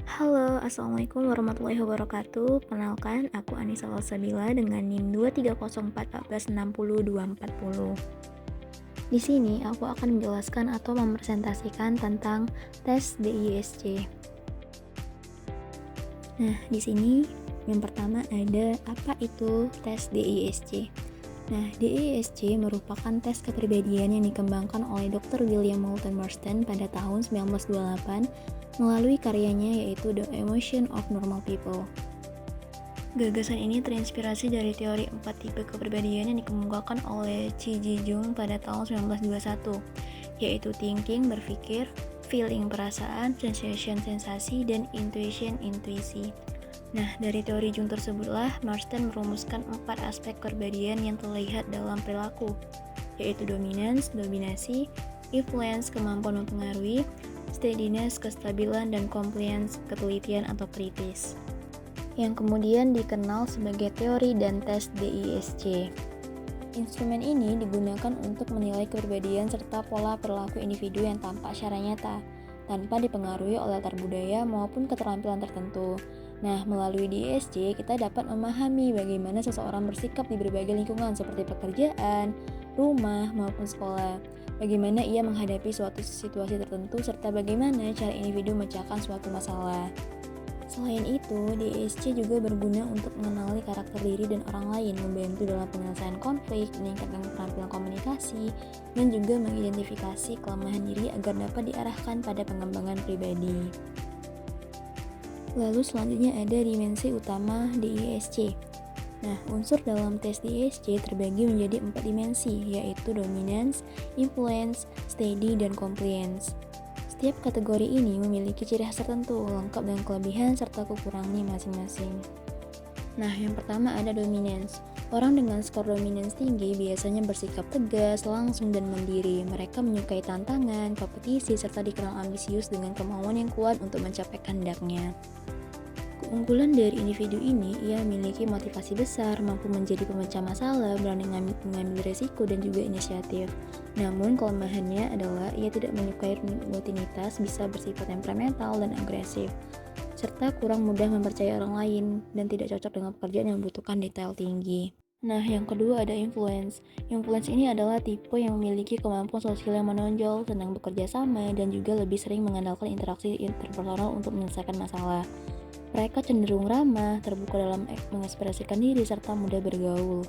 Halo, Assalamualaikum warahmatullahi wabarakatuh. Kenalkan, aku Anissa Salsabila dengan NIM 23041460240. Di sini aku akan menjelaskan atau mempresentasikan tentang tes DISC. Nah, di sini yang pertama ada apa itu tes DISC. Nah, DISC merupakan tes kepribadian yang dikembangkan oleh Dr. William Moulton Marston pada tahun 1928 melalui karyanya yaitu The Emotion of Normal People. Gagasan ini terinspirasi dari teori 4 tipe kepribadian yang dikemukakan oleh Chi Ji-jung pada tahun 1921, yaitu thinking, berpikir, feeling, perasaan, sensation, sensasi, dan intuition, intuisi. Nah, dari teori Jung tersebutlah Marston merumuskan 4 aspek kepribadian yang terlihat dalam perilaku, yaitu dominance, dominasi, influence, kemampuan mempengaruhi, steadiness, kestabilan, dan compliance, ketelitian atau kritis, yang kemudian dikenal sebagai teori dan tes DISC. Instrumen ini digunakan untuk menilai kepribadian serta pola perilaku individu yang tampak secara nyata, tanpa dipengaruhi oleh latar budaya maupun keterampilan tertentu. Nah, melalui DISC kita dapat memahami bagaimana seseorang bersikap di berbagai lingkungan seperti pekerjaan, rumah, maupun sekolah. Bagaimana ia menghadapi suatu situasi tertentu serta bagaimana cara individu memecahkan suatu masalah. Selain itu, DISC juga berguna untuk mengenali karakter diri dan orang lain, membantu dalam penyelesaian konflik, meningkatkan keterampilan komunikasi, dan juga mengidentifikasi kelemahan diri agar dapat diarahkan pada pengembangan pribadi. Lalu selanjutnya ada dimensi utama DISC. Nah, unsur dalam tes DISC terbagi menjadi 4 dimensi, yaitu dominance, influence, steady, dan compliance. Setiap kategori ini memiliki ciri khas tertentu, lengkap dengan kelebihan serta kekurangannya masing-masing. Nah, yang pertama ada dominance. Orang dengan skor dominance tinggi biasanya bersikap tegas, langsung, dan mandiri. Mereka menyukai tantangan, kompetisi, serta dikenal ambisius dengan kemauan yang kuat untuk mencapai kehendaknya. Keunggulan dari individu ini, ia memiliki motivasi besar, mampu menjadi pemecah masalah, berani mengambil resiko, dan juga inisiatif. Namun kelemahannya adalah ia tidak menyukai rutinitas, bisa bersifat temperamental dan agresif, serta kurang mudah mempercayai orang lain dan tidak cocok dengan pekerjaan yang membutuhkan detail tinggi. Nah, yang kedua ada influence. Influence ini adalah tipe yang memiliki kemampuan sosial yang menonjol, senang bekerja sama, dan juga lebih sering mengandalkan interaksi interpersonal untuk menyelesaikan masalah. Mereka cenderung ramah, terbuka dalam mengekspresikan diri, serta mudah bergaul.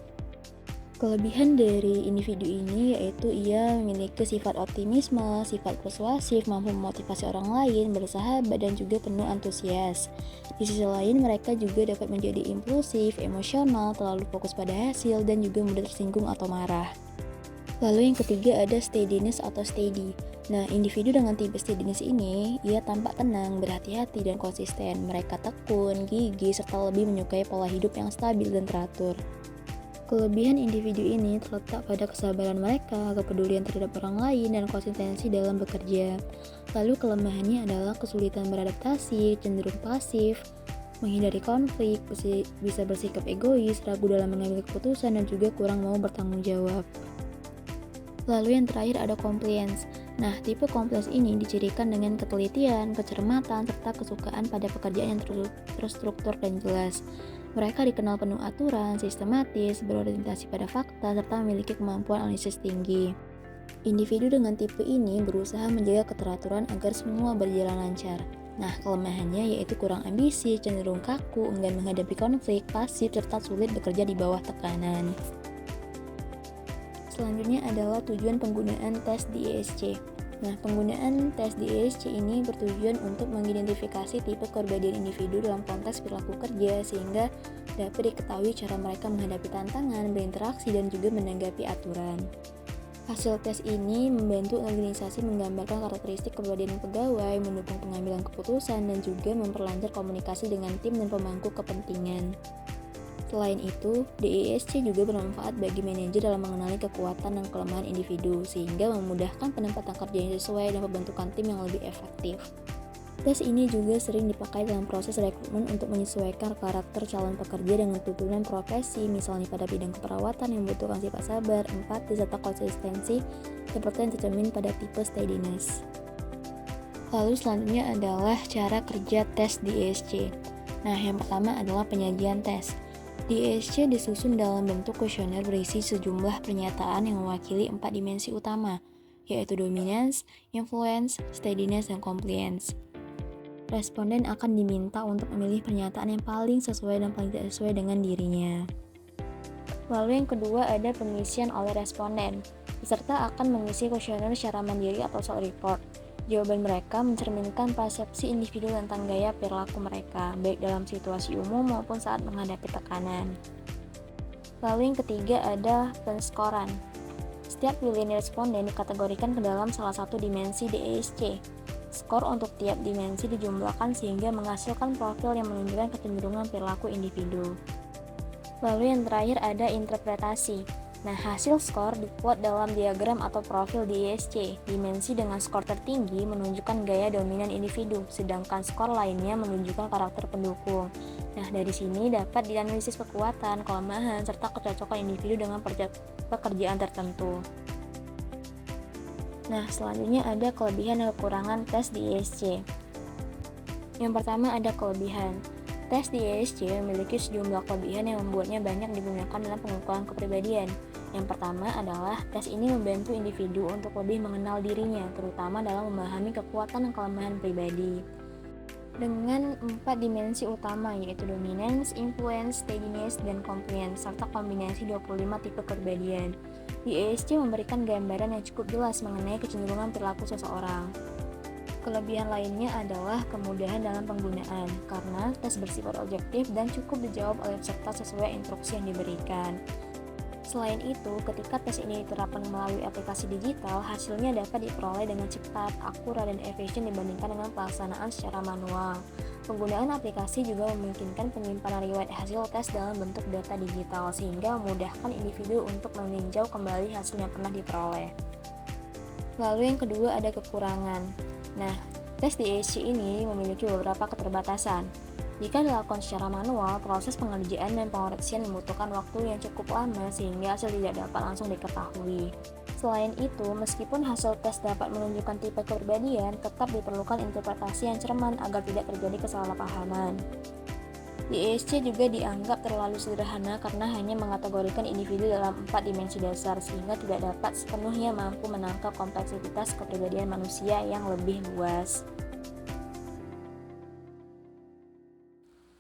Kelebihan dari individu ini yaitu ia memiliki sifat optimisme, sifat persuasif, mampu memotivasi orang lain, bersahabat, dan juga penuh antusias. Di sisi lain, mereka juga dapat menjadi impulsif, emosional, terlalu fokus pada hasil, dan juga mudah tersinggung atau marah. Lalu yang ketiga ada steadiness atau steady. Nah, individu dengan tipe steadiness ini, ia tampak tenang, berhati-hati, dan konsisten. Mereka tekun, gigih, serta lebih menyukai pola hidup yang stabil dan teratur. Kelebihan individu ini terletak pada kesabaran mereka, kepedulian terhadap orang lain, dan konsistensi dalam bekerja. Lalu kelemahannya adalah kesulitan beradaptasi, cenderung pasif, menghindari konflik, bisa bersikap egois, ragu dalam mengambil keputusan, dan juga kurang mau bertanggung jawab. Lalu yang terakhir ada compliance. Nah, tipe compliance ini dicirikan dengan ketelitian, kecermatan, serta kesukaan pada pekerjaan yang terstruktur dan jelas. Mereka dikenal penuh aturan, sistematis, berorientasi pada fakta, serta memiliki kemampuan analisis tinggi. Individu dengan tipe ini berusaha menjaga keteraturan agar semua berjalan lancar. Nah, kelemahannya yaitu kurang ambisi, cenderung kaku, enggan menghadapi konflik, pasif, serta sulit bekerja di bawah tekanan. Selanjutnya adalah tujuan penggunaan tes DISC. Nah, penggunaan tes DISC ini bertujuan untuk mengidentifikasi tipe kepribadian individu dalam konteks perilaku kerja sehingga dapat diketahui cara mereka menghadapi tantangan, berinteraksi, dan juga menanggapi aturan. Hasil tes ini membantu organisasi menggambarkan karakteristik kepribadian pegawai, mendukung pengambilan keputusan, dan juga memperlancar komunikasi dengan tim dan pemangku kepentingan. Selain itu, DISC juga bermanfaat bagi manajer dalam mengenali kekuatan dan kelemahan individu, sehingga memudahkan penempatan kerja yang sesuai dan pembentukan tim yang lebih efektif. Tes ini juga sering dipakai dalam proses rekrutmen untuk menyesuaikan karakter calon pekerja dengan tuntutan profesi, misalnya pada bidang keperawatan yang membutuhkan sifat sabar, empati, serta konsistensi, seperti yang tercermin pada tipe steadiness. Lalu selanjutnya adalah cara kerja tes di ESC. Nah, yang pertama adalah penyajian tes. Di ESC disusun dalam bentuk kuesioner berisi sejumlah pernyataan yang mewakili 4 dimensi utama, yaitu dominance, influence, steadiness, dan compliance. Responden akan diminta untuk memilih pernyataan yang paling sesuai dan paling tidak sesuai dengan dirinya. Lalu yang kedua ada pengisian oleh responden. Peserta akan mengisi kuesioner secara mandiri atau self-report. Jawaban mereka mencerminkan persepsi individu tentang gaya perilaku mereka, baik dalam situasi umum maupun saat menghadapi tekanan. Lalu yang ketiga ada penskoran. Setiap pilihan responden dikategorikan ke dalam salah satu dimensi di ESC. Skor untuk tiap dimensi dijumlahkan sehingga menghasilkan profil yang menunjukkan kecenderungan perilaku individu. Lalu yang terakhir ada interpretasi. Nah, hasil skor diplot dalam diagram atau profil di ESC. Dimensi dengan skor tertinggi menunjukkan gaya dominan individu, sedangkan skor lainnya menunjukkan karakter pendukung. Nah, dari sini dapat dianalisis kekuatan, kelemahan, serta kecocokan individu dengan pekerjaan tertentu. Nah, selanjutnya ada kelebihan dan kekurangan tes di ESC. Yang pertama ada kelebihan. Tes di ESC memiliki sejumlah kelebihan yang membuatnya banyak digunakan dalam pengukuran kepribadian. Yang pertama adalah tes ini membantu individu untuk lebih mengenal dirinya, terutama dalam memahami kekuatan dan kelemahan pribadi. Dengan 4 dimensi utama yaitu dominance, influence, steadiness, dan compliance, serta kombinasi 25 tipe kepribadian. Di ESC memberikan gambaran yang cukup jelas mengenai kecenderungan perilaku seseorang. Kelebihan lainnya adalah kemudahan dalam penggunaan, karena tes bersifat objektif dan cukup dijawab oleh peserta sesuai instruksi yang diberikan. Selain itu, ketika tes ini diterapkan melalui aplikasi digital, hasilnya dapat diperoleh dengan cepat, akurat, dan efisien dibandingkan dengan pelaksanaan secara manual. Penggunaan aplikasi juga memungkinkan penyimpanan riwayat hasil tes dalam bentuk data digital, sehingga memudahkan individu untuk meninjau kembali hasil yang pernah diperoleh. Lalu yang kedua ada kekurangan. Nah, tes di ESC ini memiliki beberapa keterbatasan. Jika dilakukan secara manual, proses pengerjaan dan pengoreksian membutuhkan waktu yang cukup lama sehingga hasil tidak dapat langsung diketahui. Selain itu, meskipun hasil tes dapat menunjukkan tipe kepribadian, tetap diperlukan interpretasi yang cermat agar tidak terjadi kesalahpahaman. Di ESC juga dianggap terlalu sederhana karena hanya mengategorikan individu dalam 4 dimensi dasar sehingga tidak dapat sepenuhnya mampu menangkap kompleksitas kepribadian manusia yang lebih luas.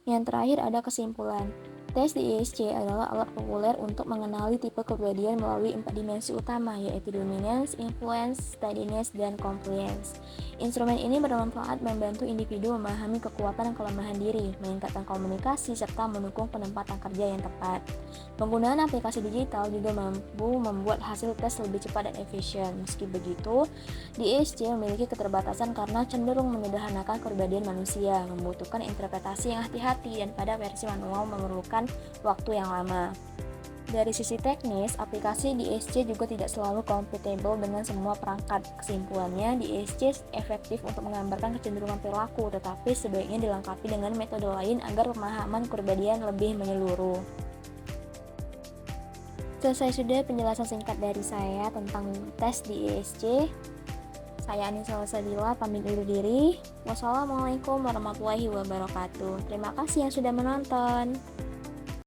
Yang terakhir ada kesimpulan. Tes di ESC adalah alat populer untuk mengenali tipe kepribadian melalui 4 dimensi utama yaitu dominance, influence, steadiness, dan compliance. Instrumen ini bermanfaat membantu individu memahami kekuatan dan kelemahan diri, meningkatkan komunikasi, serta mendukung penempatan kerja yang tepat. Penggunaan aplikasi digital juga mampu membuat hasil tes lebih cepat dan efisien. Meski begitu, di ESC memiliki keterbatasan karena cenderung menyederhanakan kepribadian manusia, membutuhkan interpretasi yang hati-hati, dan pada versi manual memerlukan waktu yang lama. Dari sisi teknis, aplikasi di ESC juga tidak selalu compatible dengan semua perangkat. Kesimpulannya, di ESC efektif untuk menggambarkan kecenderungan perilaku, tetapi sebaiknya dilengkapi dengan metode lain agar pemahaman kepribadian lebih menyeluruh. Selesai sudah penjelasan singkat dari saya tentang tes di ESC. Saya Anissa Salsabila pamit undur diri. Wassalamualaikum warahmatullahi wabarakatuh. Terima kasih yang sudah menonton.